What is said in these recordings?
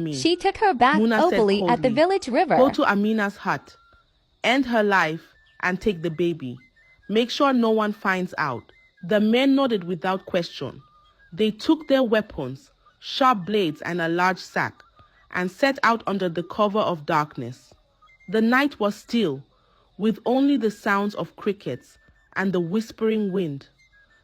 me, She took her bath Muna said openly at the coldly. village river. Go to Amina's hut, end her life, and take the baby. Make sure no one finds out. The men nodded without question. They took their weapons, sharp blades and a large sack, and set out under the cover of darkness. The night was still, with only the sounds of crickets and the whispering wind.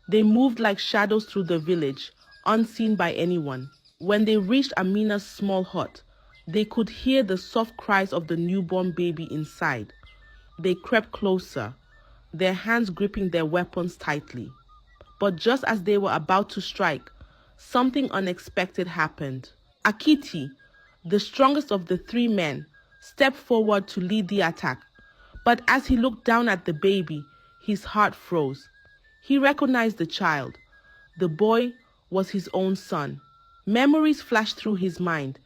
They moved like shadows through the village, unseen by anyone. When they reached Amina's small hut, they could hear the soft cries of the newborn baby inside. They crept closer, their hands gripping their weapons tightly. But just as they were about to strike, something unexpected happened. Akiti, the strongest of the three men, stepped forward to lead the attack. But as he looked down at the baby, his heart froze. He recognized the child. The boy was his own son. Memories flashed through his mind.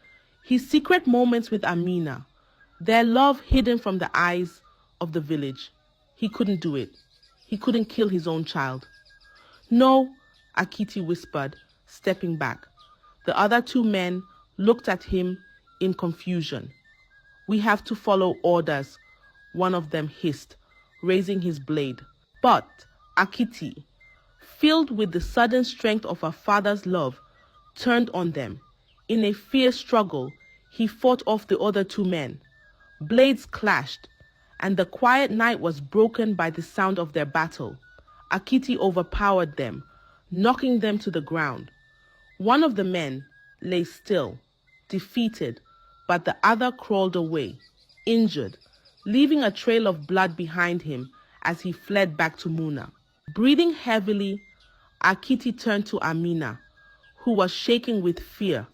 His secret moments with Amina, their love hidden from the eyes of the village. He couldn't do it. He couldn't kill his own child. No, Akiti whispered, stepping back. The other two men looked at him in confusion. We have to follow orders, one of them hissed, raising his blade. But Akiti, filled with the sudden strength of her father's love, turned on them. In a fierce struggle, he fought off the other two men. Blades clashed, and the quiet night was broken by the sound of their battle. Akiti overpowered them, knocking them to the ground. One of the men lay still, defeated, but the other crawled away, injured, leaving a trail of blood behind him as he fled back to Muna. Breathing heavily, Akiti turned to Amina, who was shaking with fear.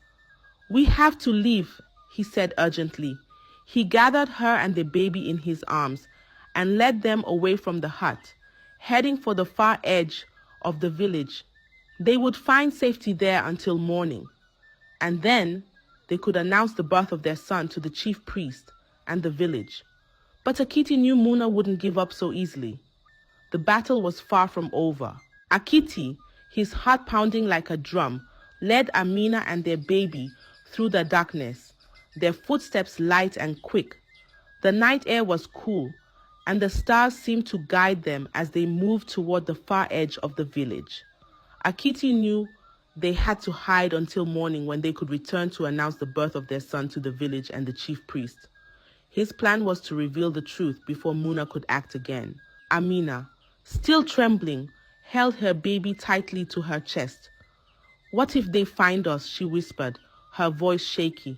We have to leave, he said urgently. He gathered her and the baby in his arms and led them away from the hut, heading for the far edge of the village. They would find safety there until morning, and then they could announce the birth of their son to the chief priest and the village. But Akiti knew Muna wouldn't give up so easily. The battle was far from over. Akiti, his heart pounding like a drum, led Amina and their baby through the darkness, their footsteps light and quick. The night air was cool, and the stars seemed to guide them as they moved toward the far edge of the village. Akiti knew they had to hide until morning, when they could return to announce the birth of their son to the village and the chief priest. His plan was to reveal the truth before Muna could act again. Amina, still trembling, held her baby tightly to her chest. What if they find us? She whispered, her voice shaky.